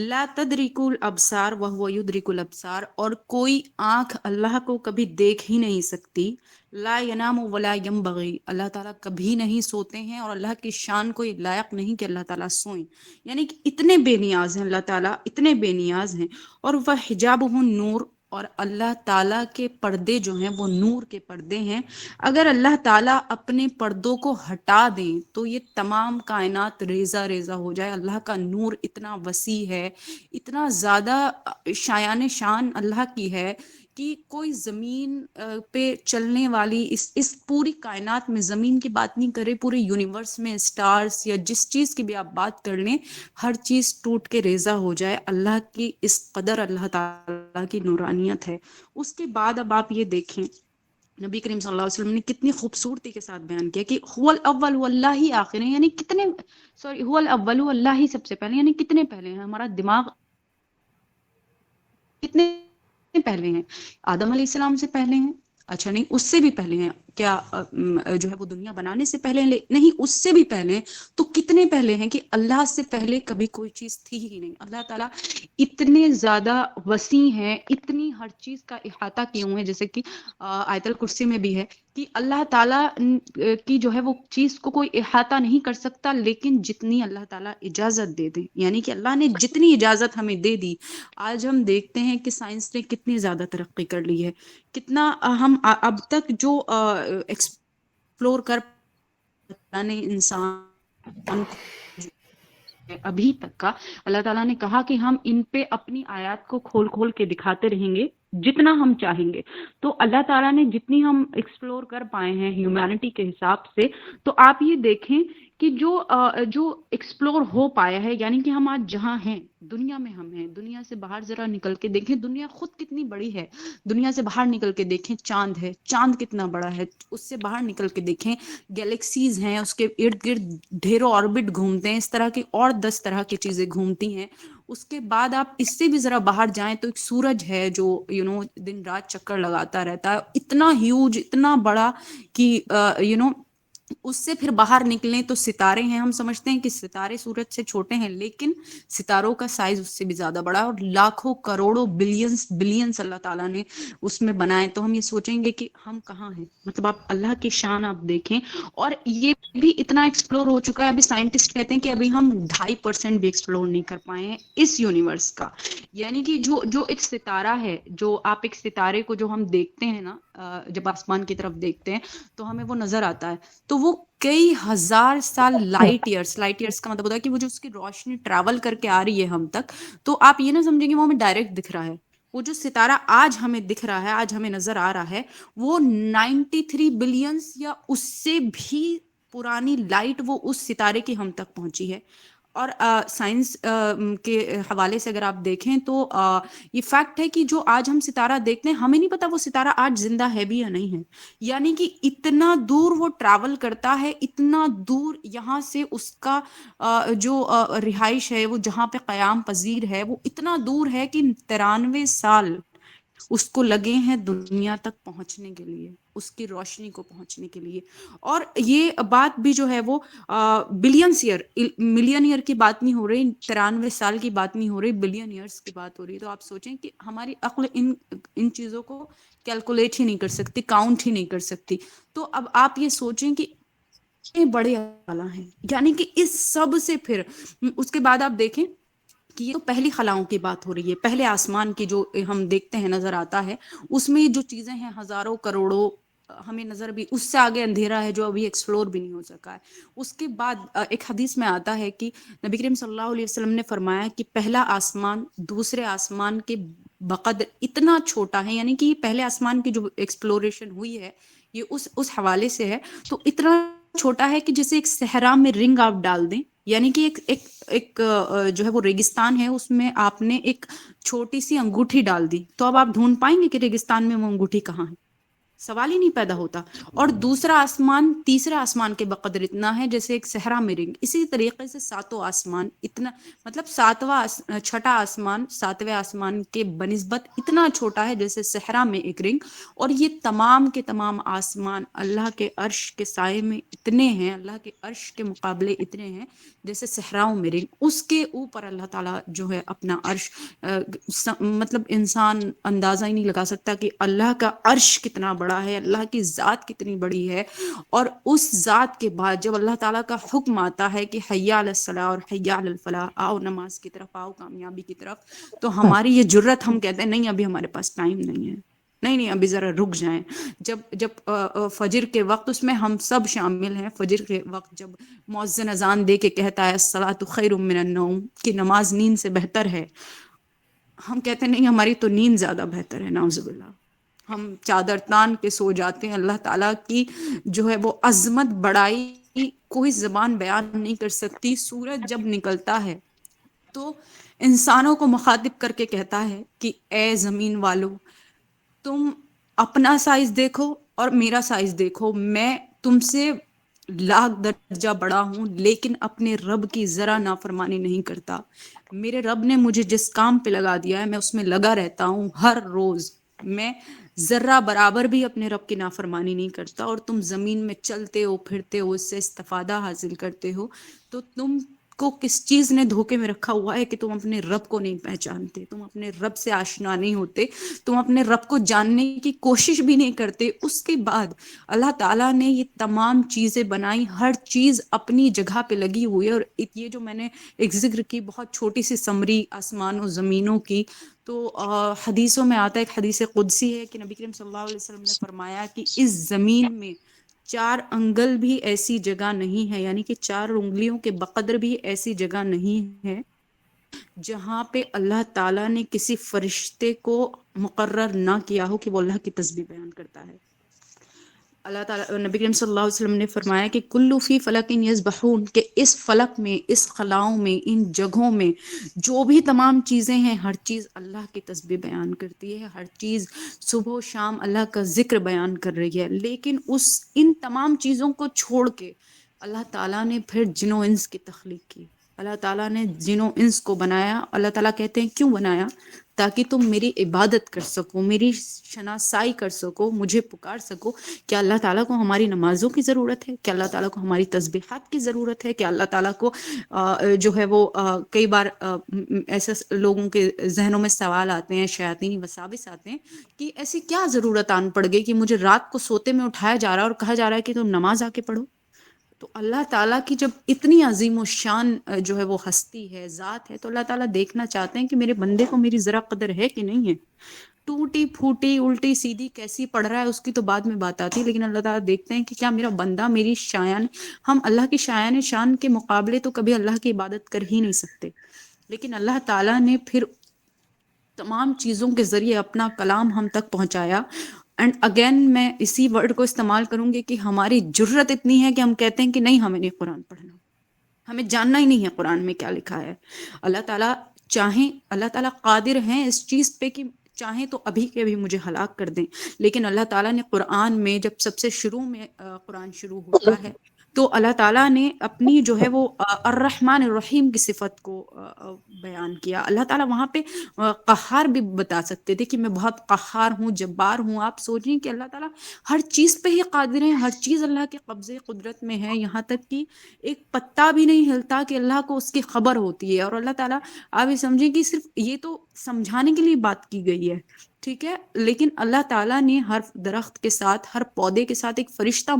لا تدرک الابصار وهو یدرک الابصار، اور کوئی آنکھ اللہ کو کبھی دیکھ ہی نہیں سکتی۔ لا ینام ولا ینبغی، اللہ تعالیٰ کبھی نہیں سوتے ہیں، اور اللہ کی شان کو یہ لائق نہیں کہ اللہ تعالیٰ سوئیں، یعنی کہ اتنے بے نیاز ہیں اللہ تعالیٰ، اتنے بے نیاز ہیں۔ اور وہ حجابہ النور، اور اللہ تعالیٰ کے پردے جو ہیں وہ نور کے پردے ہیں. اگر اللہ تعالیٰ اپنے پردوں کو ہٹا دیں تو یہ تمام کائنات ریزہ ریزہ ہو جائے. اللہ کا نور اتنا وسیع ہے, اتنا زیادہ شایان شان اللہ کی ہے کہ کوئی زمین پہ چلنے والی اس پوری کائنات میں, زمین کی بات نہیں کرے, پورے یونیورس میں سٹارز یا جس چیز کی بھی آپ بات کر لیں, ہر چیز ٹوٹ کے ریزہ ہو جائے. اللہ کی اس قدر اللہ تعالیٰ کی نورانیت ہے. اس کے بعد اب آپ یہ دیکھیں نبی کریم صلی اللہ علیہ وسلم نے کتنی خوبصورتی کے ساتھ بیان کیا کہ هو الاول واللہ ہی آخر ہے, یعنی کتنے هو الاول واللہ ہی سب سے پہلے, یعنی کتنے پہلے ہیں. ہمارا دماغ کتنے پہلے ہیں؟ آدم علیہ السلام سے پہلے ہیں؟ اچھا نہیں, اس سے بھی پہلے ہیں. کیا جو ہے وہ دنیا بنانے سے پہلے ہیں؟ نہیں, اس سے بھی پہلے ہیں. تو کتنے پہلے ہیں کہ اللہ سے پہلے کبھی کوئی چیز تھی ہی نہیں. اللہ تعالیٰ اتنے زیادہ وسیع ہیں, اتنی ہر چیز کا احاطہ کیے ہوئے ہیں, جیسے کہ آیت الکرسی میں بھی ہے کہ اللہ تعالیٰ کی جو ہے وہ چیز کو کوئی احاطہ نہیں کر سکتا, لیکن جتنی اللہ تعالیٰ اجازت دے دیں, یعنی کہ اللہ نے جتنی اجازت ہمیں دے دی. آج ہم دیکھتے ہیں کہ سائنس نے کتنی زیادہ ترقی کر لی ہے, کتنا ہم اب تک جو ایکسپلور کر نے انسان ابھی تک کا, اللہ تعالیٰ نے کہا کہ ہم ان پہ اپنی آیات کو کھول کھول کے دکھاتے رہیں گے جتنا ہم چاہیں گے. تو اللہ تعالیٰ نے جتنی ہم ایکسپلور کر پائے ہیں ہیومینٹی کے حساب سے, تو آپ یہ دیکھیں کہ جو ایکسپلور ہو پایا ہے, یعنی کہ ہم آج جہاں ہیں دنیا میں ہم ہیں, دنیا سے باہر ذرا نکل کے دیکھیں, دنیا خود کتنی بڑی ہے. دنیا سے باہر نکل کے دیکھیں, چاند ہے, چاند کتنا بڑا ہے. اس سے باہر نکل کے دیکھیں, گیلیکسیز ہیں, اس کے ارد گرد ڈھیروں آربٹ گھومتے ہیں, اس طرح کی اور 10 طرح کی چیزیں گھومتی ہیں. اس کے بعد آپ اس سے بھی ذرا باہر جائیں تو ایک سورج ہے جو دن رات چکر لگاتا رہتا ہے, اتنا ہیوج, اتنا بڑا کہ اس سے پھر باہر نکلیں تو ستارے ہیں. ہم سمجھتے ہیں کہ ستارے سورج سے چھوٹے ہیں, لیکن ستاروں کا سائز اس سے بھی زیادہ بڑا ہے, اور لاکھوں کروڑوں بلینس اللہ تعالیٰ نے اس میں بنائے. تو ہم یہ سوچیں گے کہ ہم کہاں ہیں, مطلب آپ اللہ کی شان آپ دیکھیں. اور یہ بھی اتنا ایکسپلور ہو چکا ہے, ابھی سائنٹسٹ کہتے ہیں کہ ابھی ہم 2.5% بھی ایکسپلور نہیں کر پائے ہیں اس یونیورس کا. یعنی کہ جو ایک ستارہ ہے, جو آپ ایک ستارے کو جو ہم دیکھتے ہیں نا, جب آسمان کی طرف دیکھتے ہیں تو ہمیں وہ نظر آتا ہے, تو وہ کئی ہزار سال لائٹ ایئرس کا مطلب ہوتا ہے کہ وہ جو اس کی روشنی ٹریول کر کے آ رہی ہے ہم تک, تو آپ یہ نہ سمجھیں کہ وہ ہمیں ڈائریکٹ دکھ رہا ہے. وہ جو ستارہ آج ہمیں دکھ رہا ہے, آج ہمیں نظر آ رہا ہے, وہ 93 بلینس یا اس سے بھی پرانی لائٹ وہ اس ستارے کی ہم تک پہنچی ہے. اور سائنس کے حوالے سے اگر آپ دیکھیں تو یہ فیکٹ ہے کہ جو آج ہم ستارہ دیکھتے ہیں, ہمیں نہیں پتا وہ ستارہ آج زندہ ہے بھی یا نہیں ہے. یعنی کہ اتنا دور وہ ٹریول کرتا ہے, اتنا دور یہاں سے اس کا جو رہائش ہے, وہ جہاں پہ قیام پذیر ہے, وہ اتنا دور ہے کہ 93 سال اس کو لگے ہیں دنیا تک پہنچنے کے لیے, اس کی روشنی کو پہنچنے کے لیے. اور یہ بات بھی جو ہے وہ ملین ایئر کی بات نہیں ہو رہی, 93 سال کی بات نہیں ہو رہی, بلین ایئرس کی بات ہو رہی. تو آپ سوچیں کہ ہماری عقل ان چیزوں کو کیلکولیٹ ہی نہیں کر سکتی, کاؤنٹ ہی نہیں کر سکتی. تو اب آپ یہ سوچیں کہ یہ بڑے خلا ہیں, یعنی کہ اس سب سے پھر اس کے بعد آپ دیکھیں کہ یہ تو پہلی خلاؤں کی بات ہو رہی ہے. پہلے آسمان کی جو ہم دیکھتے ہیں نظر آتا ہے, اس میں جو چیزیں ہیں ہزاروں کروڑوں ہمیں نظر بھی, اس سے آگے اندھیرا ہے جو ابھی ایکسپلور بھی نہیں ہو سکا ہے. اس کے بعد ایک حدیث میں آتا ہے کہ نبی کریم صلی اللہ علیہ وسلم نے فرمایا کہ پہلا آسمان دوسرے آسمان کے بقدر اتنا چھوٹا ہے, یعنی کہ پہلے آسمان کی جو ایکسپلوریشن ہوئی ہے یہ اس حوالے سے ہے, تو اتنا چھوٹا ہے کہ جیسے ایک صحرا میں رنگ آپ ڈال دیں, یعنی کہ ایک جو ہے وہ ریگستان ہے, اس میں آپ نے ایک چھوٹی سی انگوٹھی ڈال دی, تو اب آپ ڈھونڈ پائیں گے کہ ریگستان میں وہ انگوٹھی کہاں ہے؟ سوال ہی نہیں پیدا ہوتا. اور دوسرا آسمان تیسرا آسمان کے بقدر اتنا ہے جیسے ایک صحرا میں رنگ. اسی طریقے سے ساتوں آسمان اتنا, مطلب چھٹا آسمان ساتویں آسمان کے بنسبت اتنا چھوٹا ہے جیسے صحرا میں ایک رنگ. اور یہ تمام کے تمام آسمان اللہ کے عرش کے سائے میں اتنے ہیں, اللہ کے عرش کے مقابلے اتنے ہیں جیسے صحراؤں میں رنگ. اس کے اوپر اللہ تعالیٰ جو ہے اپنا عرش, مطلب انسان اندازہ ہی نہیں لگا سکتا کہ اللہ کا عرش کتنا بڑا بڑا ہے، اللہ کی ذات کتنی بڑی ہے. اور اس ذات کے بعد جب اللہ تعالیٰ کا حکم آتا ہے کہ حی علی الصلاۃ اور حی علی الفلاح، آؤ نماز کی طرف، آؤ کامیابی کی طرف، تو ہماری یہ جرت، ہم کہتے ہیں نہیں ابھی ہمارے پاس ٹائم نہیں ہے، نہیں ابھی ذرا رک جائیں. جب فجر کے وقت، اس میں ہم سب شامل ہیں، فجر کے وقت جب مؤذن اذان دے کے کہتا ہے الصلاۃ خیر من النوم، کہ نماز نیند سے بہتر ہے، ہم کہتے ہیں نہیں ہماری تو نیند زیادہ بہتر ہے، نعوذ باللہ. ہم چادر تان کے سو جاتے ہیں. اللہ تعالیٰ کی جو ہے وہ عظمت، بڑائی کوئی زبان بیان نہیں کر سکتی. سورج جب نکلتا ہے تو انسانوں کو مخاطب کر کے کہتا ہے کہ اے زمین والو، تم اپنا سائز دیکھو اور میرا سائز دیکھو، میں تم سے لاکھ درجہ بڑا ہوں، لیکن اپنے رب کی ذرا نافرمانی نہیں کرتا. میرے رب نے مجھے جس کام پہ لگا دیا ہے میں اس میں لگا رہتا ہوں ہر روز، میں ذرہ برابر بھی اپنے رب کی نافرمانی نہیں کرتا. اور تم زمین میں چلتے ہو، پھرتے ہو، اس سے استفادہ حاصل کرتے ہو، تو تم کو کس چیز نے دھوکے میں رکھا ہوا ہے کہ تم اپنے رب کو نہیں پہچانتے، تم اپنے رب سے آشنا نہیں ہوتے، تم اپنے رب کو جاننے کی کوشش بھی نہیں کرتے. اس کے بعد اللہ تعالیٰ نے یہ تمام چیزیں بنائی، ہر چیز اپنی جگہ پہ لگی ہوئی ہے. اور یہ جو میں نے ایک ذکر کی بہت چھوٹی سی سمری آسمان و زمینوں کی، تو حدیثوں میں آتا ہے، ایک حدیث قدسی ہے کہ نبی کریم صلی اللہ علیہ وسلم نے فرمایا کہ اس زمین میں 4 انگل بھی ایسی جگہ نہیں ہے، یعنی کہ 4 انگلیوں کے بقدر بھی ایسی جگہ نہیں ہے جہاں پہ اللہ تعالیٰ نے کسی فرشتے کو مقرر نہ کیا ہو کہ وہ اللہ کی تسبیح بیان کرتا ہے. اللہ تعالیٰ، نبی کریم صلی اللہ علیہ وسلم نے فرمایا کہ کلو فی فلک یسبحون، کہ اس فلک میں، اس خلاؤں میں، ان جگہوں میں جو بھی تمام چیزیں ہیں، ہر چیز اللہ کی تسبیح بیان کرتی ہے، ہر چیز صبح و شام اللہ کا ذکر بیان کر رہی ہے. لیکن ان تمام چیزوں کو چھوڑ کے اللہ تعالیٰ نے پھر جن و انس کی تخلیق کی. اللہ تعالیٰ نے جن و انس کو بنایا. اللہ تعالیٰ کہتے ہیں کیوں بنایا؟ تاکہ تم میری عبادت کر سکو، میری شناسائی کر سکو، مجھے پکار سکو. کیا اللہ تعالیٰ کو ہماری نمازوں کی ضرورت ہے؟ کیا اللہ تعالیٰ کو ہماری تسبیحات کی ضرورت ہے؟ کیا اللہ تعالیٰ کو جو ہے وہ کئی بار ایسے لوگوں کے ذہنوں میں سوال آتے ہیں، شیاطینی وساوس آتے ہیں کہ ایسی کیا ضرورت آن پڑ گئی کہ مجھے رات کو سوتے میں اٹھایا جا رہا ہے اور کہا جا رہا ہے کہ تم نماز آ کے پڑھو. تو اللہ تعالیٰ کی جب اتنی عظیم و شان جو ہے وہ ہستی ہے، ذات ہے، تو اللہ تعالیٰ دیکھنا چاہتے ہیں کہ میرے بندے کو میری ذرا قدر ہے کہ نہیں ہے. ٹوٹی پھوٹی الٹی سیدھی کیسی پڑھ رہا ہے اس کی تو بعد میں بات آتی ہے، لیکن اللہ تعالیٰ دیکھتے ہیں کہ کیا میرا بندہ میری شایان، ہم اللہ کی شایان شان کے مقابلے تو کبھی اللہ کی عبادت کر ہی نہیں سکتے. لیکن اللہ تعالیٰ نے پھر تمام چیزوں کے ذریعے اپنا کلام ہم تک پہنچایا. اینڈ اگین میں اسی ورڈ کو استعمال کروں گی کہ ہماری جرت اتنی ہے کہ ہم کہتے ہیں کہ نہیں، ہمیں نہیں قرآن پڑھنا، ہمیں جاننا ہی نہیں ہے قرآن میں کیا لکھا ہے. اللہ تعالیٰ چاہیں، اللہ تعالیٰ قادر ہیں اس چیز پہ کہ چاہیں تو ابھی کے بھی مجھے ہلاک کر دیں. لیکن اللہ تعالیٰ نے قرآن میں جب سب سے شروع میں قرآن شروع ہوتا ہے تو اللہ تعالیٰ نے اپنی جو ہے وہ الرحمن الرحیم کی صفت کو بیان کیا. اللہ تعالیٰ وہاں پہ قہار بھی بتا سکتے تھے کہ میں بہت قہار ہوں، جبار ہوں. آپ سوچیں کہ اللہ تعالیٰ ہر چیز پہ ہی قادر ہیں، ہر چیز اللہ کے قبضے قدرت میں ہے، یہاں تک کہ ایک پتا بھی نہیں ہلتا کہ اللہ کو اس کی خبر ہوتی ہے. اور اللہ تعالیٰ، آپ یہ سمجھیں کہ صرف یہ تو سمجھانے کے لیے بات کی گئی ہے، ٹھیک ہے، لیکن اللہ تعالیٰ نے ہر درخت کے ساتھ، ہر پودے کے ساتھ ایک فرشتہ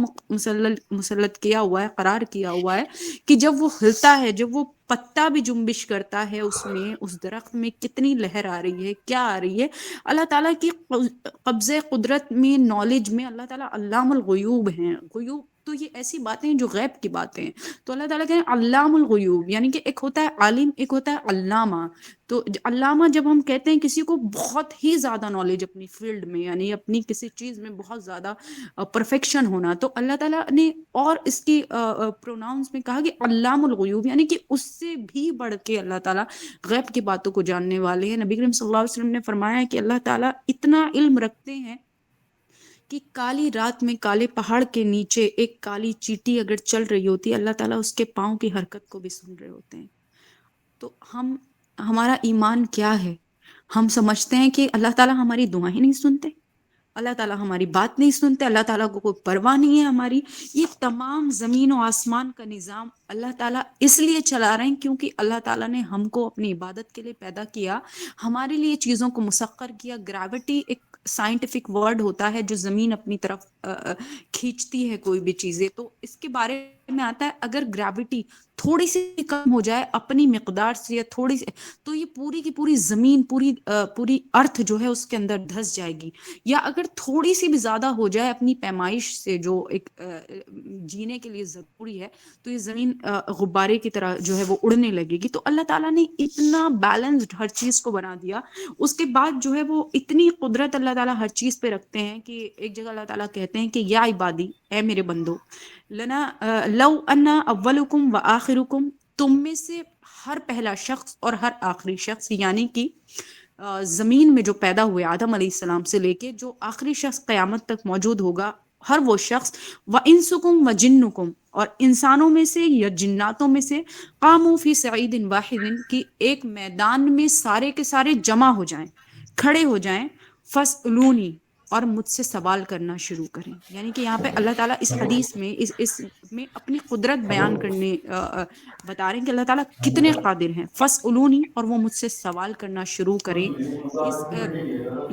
مسلط کیا ہوا ہے، قرار کیا ہوا ہے کہ جب وہ ہلتا ہے، جب وہ پتا بھی جنبش کرتا ہے، اس میں، اس درخت میں کتنی لہر آ رہی ہے، کیا آ رہی ہے. اللہ تعالیٰ کی قبضے قدرت میں، نالج میں اللہ تعالیٰ علام الغیوب ہیں. غیوب تو یہ ایسی باتیں ہیں جو غیب کی باتیں ہیں. تو اللہ تعالیٰ کہتے ہیں علام الغیوب، یعنی کہ ایک ہوتا ہے عالم، ایک ہوتا ہے علامہ. تو علامہ جب ہم کہتے ہیں کسی کو بہت ہی زیادہ نالج اپنی فیلڈ میں، یعنی اپنی کسی چیز میں بہت زیادہ پرفیکشن ہونا، تو اللہ تعالیٰ نے اور اس کی پروناؤنس میں کہا کہ علام الغیوب، یعنی کہ اس سے بھی بڑھ کے اللہ تعالیٰ غیب کی باتوں کو جاننے والے ہیں. نبی کریم صلی اللہ علیہ وسلم نے فرمایا کہ اللہ تعالیٰ اتنا علم رکھتے ہیں کہ کالی رات میں کالے پہاڑ کے نیچے ایک کالی چیٹی اگر چل رہی ہوتی ہے، اللہ تعالیٰ اس کے پاؤں کی حرکت کو بھی سن رہے ہوتے ہیں. تو ہمارا ایمان کیا ہے؟ ہم سمجھتے ہیں کہ اللہ تعالیٰ ہماری دعائیں نہیں سنتے، اللہ تعالیٰ ہماری بات نہیں سنتے، اللہ تعالیٰ کو کوئی پرواہ نہیں ہے ہماری. یہ تمام زمین و آسمان کا نظام اللہ تعالیٰ اس لیے چلا رہے ہیں کیونکہ اللہ تعالیٰ نے ہم کو اپنی عبادت کے لیے پیدا کیا، ہمارے لیے چیزوں کو مسخر کیا. گریوٹی ایک سائنٹیفک ورڈ ہوتا ہے جو زمین اپنی طرف کھینچتی ہے کوئی بھی چیزیں، تو اس کے بارے میں آتا ہے اگر گریوٹی تھوڑی سی کم ہو جائے اپنی مقدار سے یا تھوڑی سی، تو یہ پوری کی پوری زمین پوری ارتھ جو ہے اس کے اندر دھس جائے گی، یا اگر تھوڑی سی بھی زیادہ ہو جائے اپنی پیمائش سے جو ایک جینے کے لیے ضروری ہے، تو یہ زمین غبارے کی طرح جو ہے وہ اڑنے لگے گی۔ تو اللہ تعالیٰ نے اتنا بیلنسڈ ہر چیز کو بنا دیا، اس کے بعد جو ہے وہ اتنی قدرت اللہ تعالیٰ ہر چیز پہ رکھتے ہیں کہ ایک جگہ اللہ تعالیٰ کہتے ہیں کہ یا عبادی، اے میرے بندو، لنا لو انا اولکم و آخرکم، تم میں سے ہر پہلا شخص اور ہر آخری شخص، یعنی کہ زمین میں جو پیدا ہوئے آدم علیہ السلام سے لے کے جو آخری شخص قیامت تک موجود ہوگا، ہر وہ شخص، و انسکم و جنکم، اور انسانوں میں سے یا جناتوں میں سے، قاموا فی صعید واحد، کی ایک میدان میں سارے کے سارے جمع ہو جائیں، کھڑے ہو جائیں، فاسألونی، اور مجھ سے سوال کرنا شروع کریں۔ یعنی کہ یہاں پہ اللہ تعالیٰ اس حدیث میں اس میں اپنی قدرت بیان کرنے بتا رہے ہیں کہ اللہ تعالیٰ کتنے قادر ہیں۔ فاسألونی، اور وہ مجھ سے سوال کرنا شروع کریں۔ اس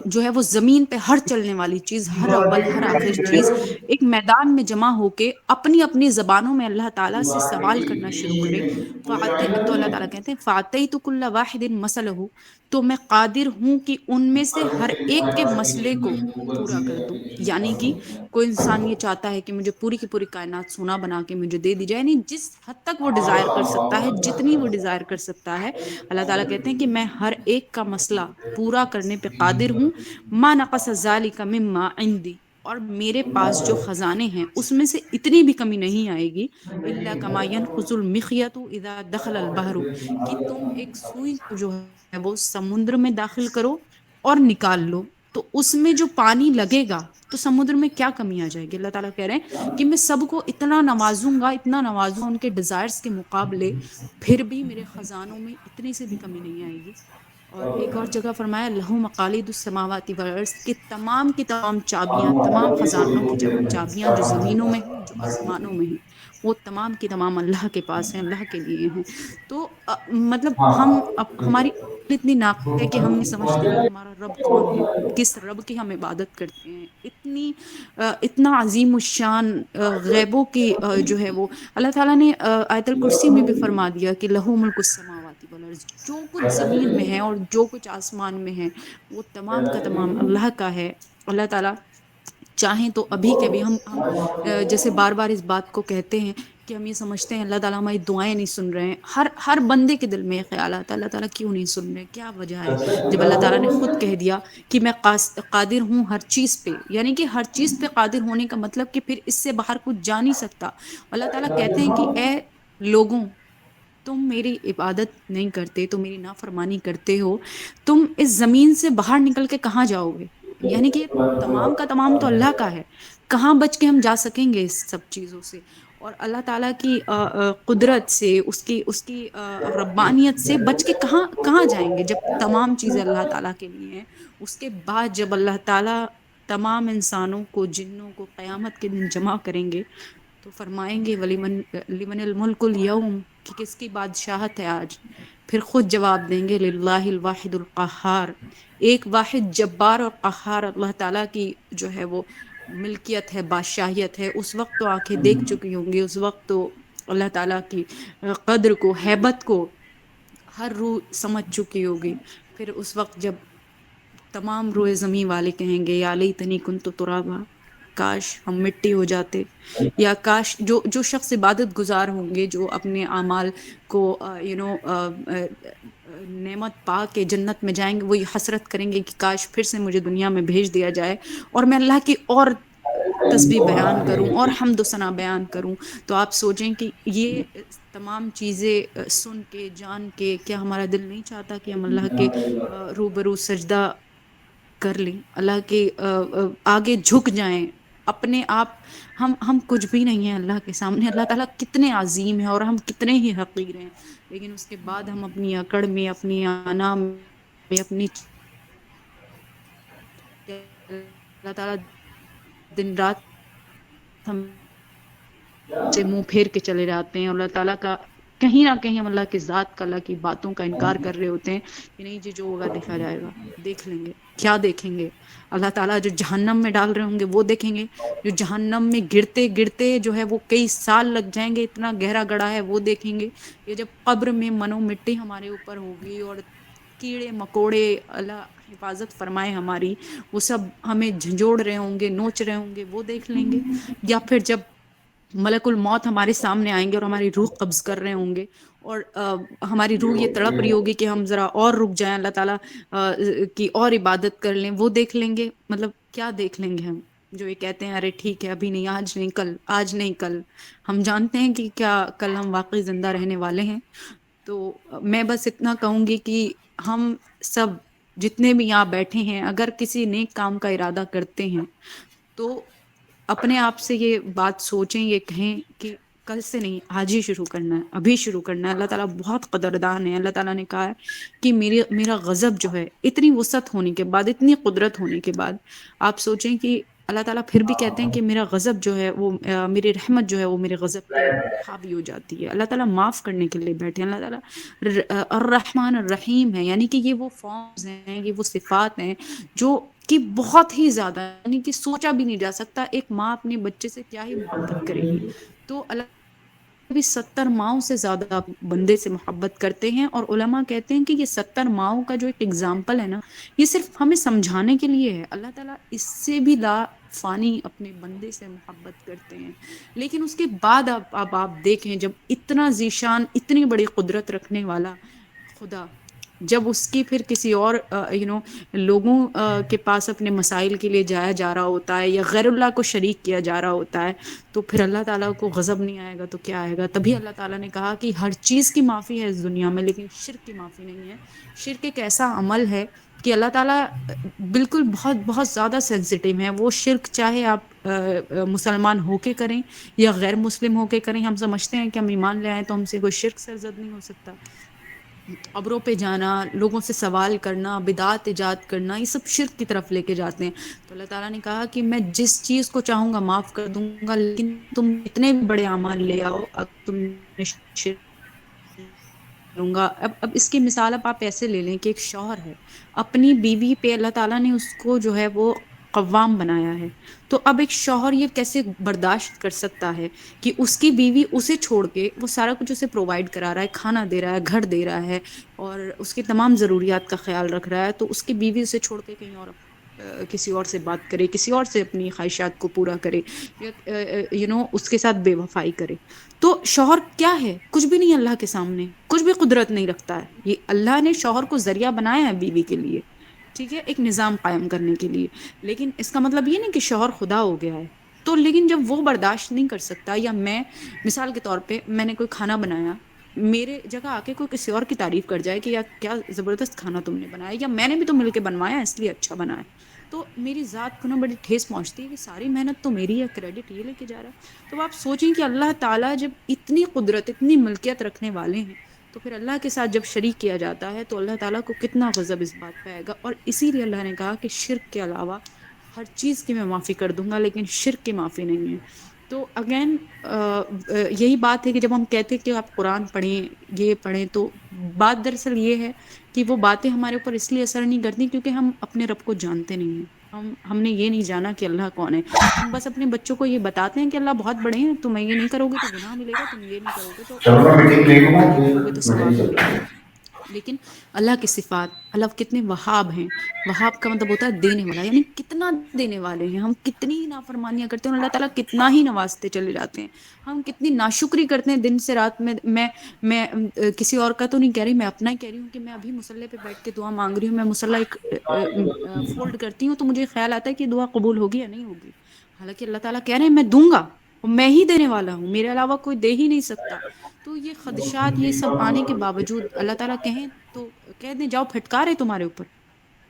جو ہے وہ زمین پہ ہر چلنے والی چیز، ہر اول ہر آخر چیز ایک میدان میں جمع ہو کے اپنی اپنی زبانوں میں اللہ تعالیٰ سے سوال کرنا شروع کرے۔ تو اللہ تعالیٰ کہتے ہیں فَأَتَيْتُ كُلَّ وَاحِدٍ مَسَلَهُ، تو میں قادر ہوں کہ ان میں سے ہر ایک کے مسئلے کو پورا کر دوں۔ یعنی کہ کوئی انسان یہ چاہتا ہے کہ مجھے پوری کی پوری کائنات سونا بنا کے مجھے دے دی جائے، یعنی جس حد تک وہ ڈیزائر کر سکتا ہے، جتنی وہ ڈیزائر کر سکتا ہے، اللہ تعالیٰ کہتے ہیں کہ میں ہر ایک کا مسئلہ پورا کرنے پہ قادر ہوں۔ ما نقص ذلک مما عندی، اور میرے پاس جو خزانے ہیں اس میں سے اتنی بھی کمی نہیں آئے گی، الا کما ينقص المخيط اذا دخل البحر، کہ تم ایک سوئی کو جو ہے وہ سمندر میں داخل کرو اور نکال لو، تو اس میں جو پانی لگے گا تو سمندر میں کیا کمی آ جائے گی۔ اللہ تعالیٰ کہہ رہے ہیں کہ میں سب کو اتنا نوازوں گا، اتنا نوازوں ان کے ڈیزائرز کے مقابلے، پھر بھی میرے خزانوں میں اتنی سے بھی کمی نہیں آئے گی۔ اور ایک اور جگہ فرمایا لہو مقالید السماوات والارض، کہ تمام کی تمام چابیاں، تمام خزانوں کی چابیاں جو زمینوں میں ہیں، جو آسمانوں میں ہیں، وہ تمام کی تمام اللہ کے پاس ہیں، اللہ کے لیے ہیں۔ تو مطلب ہم ہماری اتنی ناقص ہے کہ ہم یہ سمجھتے ہیں کہ ہمارا رب کون ہے، کس رب کی ہم عبادت کرتے ہیں، اتنا عظیم الشان غیبوں کی جو ہے وہ اللہ تعالیٰ نے آیت الکرسی میں بھی فرما دیا کہ لہو ملک السماوات والارض، جو کچھ زمین میں ہے اور جو کچھ آسمان میں ہے وہ تمام کا تمام اللہ کا ہے۔ اللہ تعالیٰ چاہیں تو ابھی کے بھی ہم جیسے بار بار اس بات کو کہتے ہیں کہ ہم یہ سمجھتے ہیں اللہ تعالیٰ ہماری دعائیں نہیں سن رہے ہیں، ہر بندے کے دل میں یہ خیال آتا ہے اللہ تعالیٰ کیوں نہیں سن رہے، کیا وجہ ہے، جب اللہ تعالیٰ نے خود کہہ دیا کہ میں قادر ہوں ہر چیز پہ، یعنی کہ ہر چیز پہ قادر ہونے کا مطلب کہ پھر اس سے باہر کچھ جا نہیں سکتا۔ اللہ تعالیٰ کہتے ہیں کہ اے لوگوں، تم میری عبادت نہیں کرتے، تم میری نافرمانی کرتے ہو، تم اس زمین سے باہر نکل کے کہاں جاؤ گے؟ یعنی کہ تمام کا تمام تو اللہ کا ہے، کہاں بچ کے ہم جا سکیں گے اس سب چیزوں سے؟ اور اللہ تعالیٰ کی قدرت سے، اس کی ربانیت سے بچ کے کہاں جائیں گے جب تمام چیزیں اللہ تعالیٰ کے لیے ہیں؟ اس کے بعد جب اللہ تعالیٰ تمام انسانوں کو، جنوں کو قیامت کے دن جمع کریں گے تو فرمائیں گے لمن الملک اليوم، کہ کس کی بادشاہت ہے آج؟ پھر خود جواب دیں گے للہ الواحد القہار، ایک واحد جبار اور قہار اللہ تعالیٰ کی جو ہے وہ ملکیت ہے، بادشاہیت ہے۔ اس وقت تو آنکھیں دیکھ چکی ہوں گی، اس وقت تو اللہ تعالیٰ کی قدر کو، ہیبت کو ہر روح سمجھ چکی ہوگی۔ پھر اس وقت جب تمام روئے زمین والے کہیں گے یا لیتنی کنت ترابا، کاش ہم مٹی ہو جاتے، یا کاش جو شخص عبادت گزار ہوں گے، جو اپنے اعمال کو نعمت پا کے جنت میں جائیں گے، وہ یہ حسرت کریں گے کہ کاش پھر سے مجھے دنیا میں بھیج دیا جائے اور میں اللہ کی اور تسبیح بیان کروں اور حمد و ثنا بیان کروں۔ تو آپ سوچیں کہ یہ تمام چیزیں سن کے، جان کے، کیا ہمارا دل نہیں چاہتا کہ ہم اللہ کے روبرو سجدہ کر لیں، اللہ کے آگے جھک جائیں؟ اپنے آپ ہم کچھ بھی نہیں ہیں اللہ کے سامنے، اللہ تعالیٰ کتنے عظیم ہیں اور ہم کتنے ہی حقیر ہیں، لیکن اس کے بعد ہم اپنی اکڑ میں، اپنی آنا میں، اپنی اللہ تعالیٰ دن رات ہم سے منہ پھیر کے چلے جاتے ہیں، اور اللہ تعالیٰ کا کہیں نہ کہیں ہم اللہ کی ذات کا، اللہ کی باتوں کا انکار کر رہے ہوتے ہیں کہ نہیں جی جو ہوگا دیکھا جائے گا. دیکھ لیں گے. کیا دیکھیں گے؟ اللہ تعالیٰ جو جہنم میں ڈال رہے ہوں گے وہ دیکھیں گے. جو جہنم میں گرتے گرتے جو ہے وہ کئی سال لگ جائیں گے، اتنا گہرا گڑھا ہے، وہ دیکھیں گے. یہ جب قبر میں منو مٹی ہمارے اوپر ہوگی اور کیڑے مکوڑے، اللہ حفاظت فرمائے ہماری، وہ سب ہمیں جھنجھوڑ رہے ہوں گے، نوچ رہے ہوں گے، وہ دیکھ لیں گے. یا پھر جب ملک الموت ہمارے سامنے آئیں گے اور ہماری روح قبض کر رہے ہوں گے اور ہماری روح یہ تڑپ رہی ہوگی کہ ہم ذرا اور رک جائیں، اللہ تعالیٰ کی اور عبادت کر لیں، وہ دیکھ لیں گے. مطلب کیا دیکھ لیں گے ہم؟ جو یہ کہتے ہیں ارے ٹھیک ہے ابھی نہیں، آج نہیں کل، آج نہیں کل. ہم جانتے ہیں کہ کیا کل ہم واقعی زندہ رہنے والے ہیں. تو میں بس اتنا کہوں گی کہ ہم سب جتنے بھی یہاں بیٹھے ہیں اگر کسی نیک کام کا ارادہ کرتے ہیں تو اپنے آپ سے یہ بات سوچیں، یہ کہیں کہ کل سے نہیں، آج ہی شروع کرنا ہے، ابھی شروع کرنا ہے. اللہ تعالیٰ بہت قدردان ہے. اللہ تعالیٰ نے کہا ہے کہ میرا غضب جو ہے، اتنی وسعت ہونے کے بعد، اتنی قدرت ہونے کے بعد، آپ سوچیں کہ اللہ تعالیٰ پھر بھی کہتے ہیں کہ میرا غضب جو ہے وہ میری رحمت جو ہے وہ میرے غضب پہ حاوی ہو جاتی ہے. اللہ تعالیٰ معاف کرنے کے لیے بیٹھے ہیں. اللہ تعالیٰ الرحمن الرحیم ہے، یعنی کہ یہ وہ فارمز ہیں، یہ وہ صفات ہیں جو کہ بہت ہی زیادہ، یعنی کہ سوچا بھی نہیں جا سکتا ایک ماں اپنے بچے سے کیا ہی محبت کرے گی. تو اللہ بھی 70 ماؤں سے زیادہ بندے سے محبت کرتے ہیں. اور علماء کہتے ہیں کہ یہ 70 ماؤں کا جو ایک اگزامپل ہے نا، یہ صرف ہمیں سمجھانے کے لیے ہے. اللہ تعالیٰ اس سے بھی لا فانی اپنے بندے سے محبت کرتے ہیں. لیکن اس کے بعد اب آپ دیکھیں، جب اتنا ذیشان، اتنی بڑی قدرت رکھنے والا خدا، جب اس کی پھر کسی اور لوگوں کے پاس اپنے مسائل کے لیے جایا جا رہا ہوتا ہے یا غیر اللہ کو شریک کیا جا رہا ہوتا ہے، تو پھر اللہ تعالیٰ کو غضب نہیں آئے گا تو کیا آئے گا؟ تبھی اللہ تعالیٰ نے کہا کہ ہر چیز کی معافی ہے اس دنیا میں، لیکن شرک کی معافی نہیں ہے. شرک ایک ایسا عمل ہے کہ اللہ تعالیٰ بالکل بہت بہت زیادہ سینسٹیو ہیں. وہ شرک چاہے آپ مسلمان ہو کے کریں یا غیر مسلم ہو کے کریں، ہم سمجھتے ہیں کہ ہم ایمان لے آئیں تو ہم سے کوئی شرک سرزد نہیں ہو سکتا. قبروں پہ جانا، لوگوں سے سوال کرنا، بدعات ایجاد کرنا، یہ سب شرک کی طرف لے کے جاتے ہیں. تو اللہ تعالیٰ نے کہا کہ میں جس چیز کو چاہوں گا معاف کر دوں گا، لیکن تم اتنے بھی بڑے اعمال لے آؤ اب تم نے شرک کروں گا. اب اس کی مثال اب آپ ایسے لے لیں کہ ایک شوہر ہے، اپنی بیوی پہ اللہ تعالیٰ نے اس کو جو ہے وہ قوام بنایا ہے. تو اب ایک شوہر یہ کیسے برداشت کر سکتا ہے کہ اس کی بیوی اسے چھوڑ کے، وہ سارا کچھ اسے پرووائڈ کرا رہا ہے، کھانا دے رہا ہے، گھر دے رہا ہے اور اس کی تمام ضروریات کا خیال رکھ رہا ہے، تو اس کی بیوی اسے چھوڑ کے کہیں اور کسی اور سے بات کرے، کسی اور سے اپنی خواہشات کو پورا کرے، اس کے ساتھ بے وفائی کرے. تو شوہر کیا ہے؟ کچھ بھی نہیں. اللہ کے سامنے کچھ بھی قدرت نہیں رکھتا ہے. یہ اللہ نے شوہر کو ذریعہ بنایا ہے بیوی کے لیے، ٹھیک ہے، ایک نظام قائم کرنے کے لیے. لیکن اس کا مطلب یہ نہیں کہ شوہر خدا ہو گیا ہے. تو لیکن جب وہ برداشت نہیں کر سکتا، یا میں مثال کے طور پہ میں نے کوئی کھانا بنایا، میرے جگہ آ کے کوئی کسی اور کی تعریف کر جائے کہ یا کیا زبردست کھانا تم نے بنایا، یا میں نے بھی تو مل کے بنوایا اس لیے اچھا بنا ہے، تو میری ذات کو نا بڑی ٹھیس پہنچتی ہے کہ ساری محنت تو میری ہے، کریڈٹ یہ لے کے جا رہا ہے. تو آپ سوچیں کہ اللہ تعالیٰ جب اتنی قدرت، اتنی ملکیت رکھنے والے ہیں، تو پھر اللہ کے ساتھ جب شریک کیا جاتا ہے تو اللہ تعالیٰ کو کتنا غضب اس بات پہ آئے گا. اور اسی لیے اللہ نے کہا کہ شرک کے علاوہ ہر چیز کی میں معافی کر دوں گا، لیکن شرک کی معافی نہیں ہے. تو اگین یہی بات ہے کہ جب ہم کہتے ہیں کہ آپ قرآن پڑھیں، یہ پڑھیں، تو بات دراصل یہ ہے کہ وہ باتیں ہمارے اوپر اس لیے اثر نہیں کرتی کیونکہ ہم اپنے رب کو جانتے نہیں ہیں. ہم نے یہ نہیں جانا کہ اللہ کون ہے. ہم بس اپنے بچوں کو یہ بتاتے ہیں کہ اللہ بہت بڑے ہیں، تم یہ نہیں کرو گے تو گناہ ملے گا، تم یہ نہیں کرو گے تو یہ کرو گے تو ثواب ملے گا. لیکن اللہ کی صفات، اللہ کتنے وہاب ہیں. وہاب کا مطلب ہوتا ہے دینے والا، یعنی کتنا دینے والے ہیں. ہم کتنی نافرمانیاں کرتے ہیں اور اللہ تعالیٰ کتنا ہی نوازتے چلے جاتے ہیں. ہم کتنی ناشکری کرتے ہیں دن سے رات میں کسی اور کا تو نہیں کہہ رہی، میں اپنا ہی کہہ رہی ہوں کہ میں ابھی مصلی پہ بیٹھ کے دعا مانگ رہی ہوں. میں مصلی ایک فولڈ کرتی ہوں تو مجھے خیال آتا ہے کہ دعا قبول ہوگی یا نہیں ہوگی، حالانکہ اللہ تعالیٰ کہہ رہے ہیں میں دوں گا، میں ہی دینے والا ہوں، میرے علاوہ کوئی دے ہی نہیں سکتا. تو یہ خدشات، یہ سب آنے کے باوجود اللہ تعالیٰ کہیں تو کہہ دیں جاؤ پھٹکار ہے تمہارے اوپر،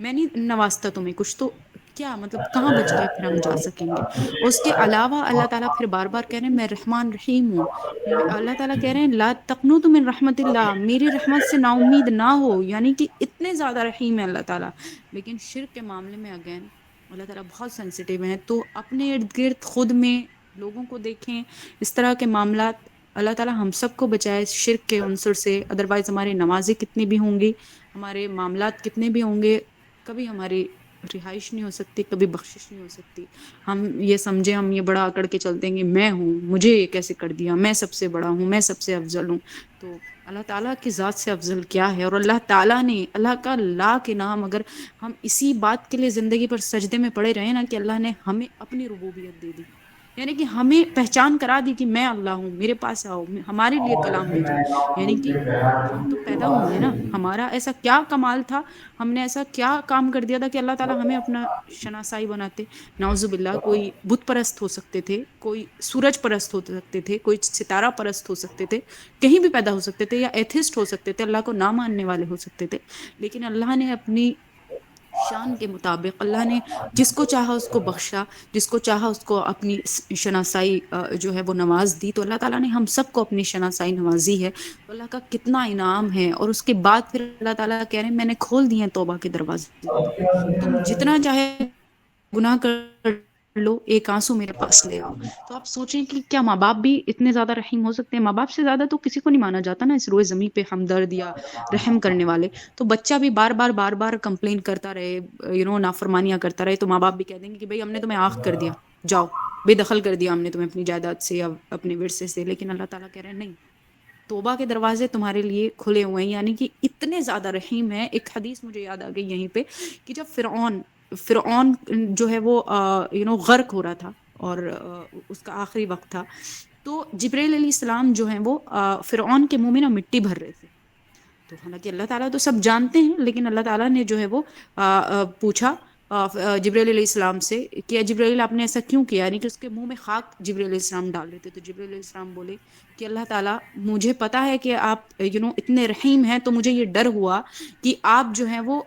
میں نہیں نوازتا تمہیں کچھ، تو کیا مطلب کہاں بچ کے پھر ہم جا سکیں گے. اس کے علاوہ اللہ تعالیٰ پھر بار بار کہہ رہے ہیں میں رحمان رحیم ہوں. اللہ تعالیٰ کہہ رہے ہیں لا تقنطوا من رحمت اللہ، میری رحمت سے نا امید نہ ہو، یعنی کہ اتنے زیادہ رحیم ہے اللہ تعالیٰ. لیکن شرک کے معاملے میں اگین اللہ تعالیٰ بہت سینسٹیو ہیں. تو اپنے ارد گرد خود میں لوگوں کو دیکھیں، اس طرح کے معاملات اللہ تعالیٰ ہم سب کو بچائے شرک کے عنصر سے. ادروائز ہماری نمازیں کتنی بھی ہوں گی, ہمارے معاملات کتنے بھی ہوں گے, کبھی ہماری رہائش نہیں ہو سکتی, کبھی بخشش نہیں ہو سکتی. ہم یہ سمجھے, ہم یہ بڑا اکڑ کے چلتے ہیں کہ میں ہوں, مجھے یہ کیسے کر دیا, میں سب سے بڑا ہوں, میں سب سے افضل ہوں. تو اللہ تعالیٰ کی ذات سے افضل کیا ہے؟ اور اللہ تعالیٰ نے, اللہ کا لا کے نام, اگر ہم اسی بات کے لیے زندگی پر سجدے میں پڑے رہے نا کہ اللہ نے ہمیں اپنی ربوبیت دے دی, یعنی کہ ہمیں پہچان کرا دی کہ میں اللہ ہوں, میرے پاس آؤ, ہمارے لیے کلام بھیجو. یعنی کہ ہم تو پیدا ہوئے نا, ہمارا ایسا کیا کمال تھا, ہم نے ایسا کیا کام کر دیا تھا کہ اللہ تعالیٰ ہمیں اپنا شناسائی بناتے. نعوذ باللہ, کوئی بت پرست ہو سکتے تھے, کوئی سورج پرست ہو سکتے تھے, کوئی ستارہ پرست ہو سکتے تھے, کہیں بھی پیدا ہو سکتے تھے, یا ایتھسٹ ہو سکتے تھے, اللہ کو نہ ماننے والے ہو سکتے تھے. لیکن اللہ نے اپنی شان کے مطابق, اللہ نے جس کو چاہا اس کو بخشا, جس کو چاہا اس کو اپنی شناسائی جو ہے وہ نواز دی. تو اللہ تعالیٰ نے ہم سب کو اپنی شناسائی نوازی ہے. تو اللہ کا کتنا انعام ہے. اور اس کے بعد پھر اللہ تعالیٰ کہہ رہے ہیں میں نے کھول دیے ہیں توبہ کے دروازے, تم جتنا چاہے گناہ کر لو, ایک آنسو میرے پاس لے آؤ. تو آپ سوچیں کہ کیا ماں باپ بھی اتنے زیادہ رحیم ہو سکتے ہیں؟ ماں باپ سے زیادہ تو کسی کو نہیں مانا جاتا نا اس روئے زمین پہ ہمدرد یا رحم کرنے والے. تو بچہ بھی بار بار کمپلین کرتا رہے, نافرمانیاں کرتا رہے, تو ماں باپ بھی کہہ دیں گے کہ بھئی ہم نے تمہیں آنکھ کر دیا, جاؤ, بے دخل کر دیا ہم نے تمہیں اپنی جائیداد سے یا اپنے ورثے سے. لیکن اللہ تعالیٰ کہہ رہے ہیں نہیں, توبہ کے دروازے تمہارے لیے کھلے ہوئے ہیں. یعنی کہ اتنے زیادہ رحیم ہے. ایک حدیث مجھے یاد آ گئی یہیں پہ کہ جب فرعون جو ہے وہ غرق ہو رہا تھا اور اس کا آخری وقت تھا, تو جبرائیل علیہ السلام جو ہیں وہ فرعون کے منہ میں نا مٹی بھر رہے تھے. تو حالانکہ اللہ تعالیٰ تو سب جانتے ہیں, لیکن اللہ تعالیٰ نے جو ہے وہ پوچھا جبرائیل علیہ السلام سے کہ جبرائیل آپ نے ایسا کیوں کیا, یعنی کہ اس کے منہ میں خاک جبرائیل علیہ السلام ڈال رہے تھے. تو جبرائیل علیہ السلام بولے کہ اللہ تعالیٰ مجھے پتا ہے کہ آپ اتنے رحیم ہیں, تو مجھے یہ ڈر ہوا کہ آپ جو ہیں وہ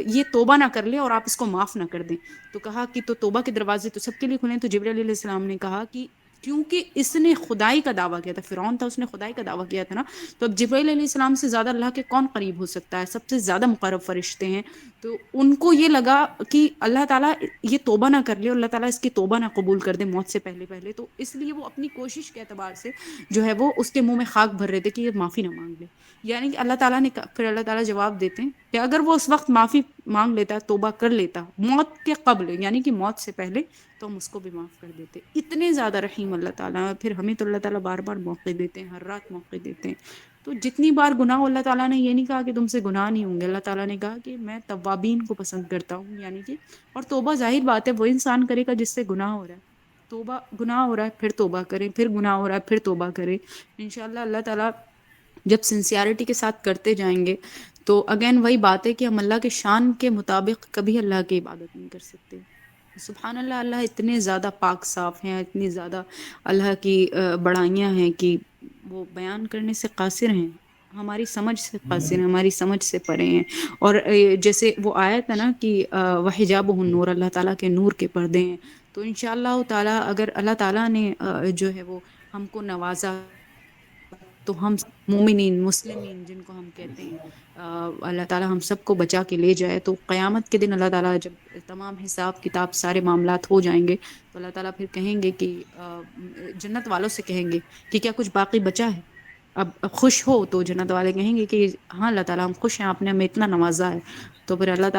یہ توبہ نہ کر لیں اور آپ اس کو معاف نہ کر دیں. تو کہا کہ تو توبہ کے دروازے تو سب کے لیے کھلے ہیں. تو جبرائیل علیہ السلام نے کہا کہ کیونکہ اس نے خدائی کا دعویٰ کیا تھا, فرعون تھا, اس نے خدائی کا دعویٰ کیا تھا نا, تو اب جبرائیل علیہ السلام سے زیادہ اللہ کے کون قریب ہو سکتا ہے؟ سب سے زیادہ مقرب فرشتے ہیں. تو ان کو یہ لگا کہ اللہ تعالیٰ یہ توبہ نہ کر لے, اور اللہ تعالیٰ اس کی توبہ نہ قبول کر دے موت سے پہلے. تو اس لیے وہ اپنی کوشش کے اعتبار سے جو ہے وہ اس کے منہ میں خاک بھر رہے تھے کہ یہ معافی نہ مانگ لے. یعنی کہ اللہ تعالیٰ نے پھر اللہ تعالیٰ جواب دیتے ہیں کہ اگر وہ اس وقت معافی مانگ لیتا, توبہ کر لیتا موت کے قبل, یعنی کہ موت سے پہلے, تو ہم اس کو بھی معاف کر دیتے. اتنے زیادہ رحیم اللہ تعالیٰ. پھر ہمیں تو اللہ تعالیٰ بار بار موقع دیتے ہیں, ہر رات موقع دیتے ہیں. تو جتنی بار گناہ ہو, اللہ تعالیٰ نے یہ نہیں کہا کہ تم سے گناہ نہیں ہوں گے, اللہ تعالیٰ نے کہا کہ میں توابین کو پسند کرتا ہوں. یعنی کہ اور توبہ ظاہر بات ہے وہ انسان کرے گا جس سے گناہ ہو رہا ہے. گناہ ہو رہا ہے پھر توبہ کریں, پھر گناہ ہو رہا ہے پھر توبہ کریں. انشاءاللہ اللہ تعالیٰ جب سنسیئرٹی کے ساتھ کرتے جائیں گے, تو اگین وہی بات ہے کہ ہم اللہ کے شان کے مطابق کبھی اللہ کی عبادت نہیں کر سکتے. سبحان اللہ, اللہ اتنے زیادہ پاک صاف ہیں, اتنی زیادہ اللہ کی بڑائیاں ہیں کہ وہ بیان کرنے سے قاصر ہیں, ہماری سمجھ سے قاصر ہیں, ہماری سمجھ سے پرے ہیں. اور جیسے وہ آیت ہے نا کہ وحجابہ النور, اللہ تعالیٰ کے نور کے پردے ہیں. تو انشاءاللہ تعالیٰ اگر اللہ تعالیٰ نے جو ہے وہ ہم کو نوازا, تو ہم مومنین مسلمین جن کو ہم کہتے ہیں, اللہ تعالیٰ ہم سب کو بچا کے لے جائے. تو قیامت کے دن اللہ تعالیٰ جب تمام حساب کتاب سارے معاملات ہو جائیں گے, تو اللہ تعالیٰ پھر کہیں گے کہ جنت والوں سے کہیں گے کہ کیا کچھ باقی بچا ہے, اب خوش ہو؟ تو جنت والے کہیں گے کہ ہاں اللہ تعالیٰ ہم خوش ہیں, آپ نے ہمیں اتنا نوازا ہے. تو پھر اللہ تعالیٰ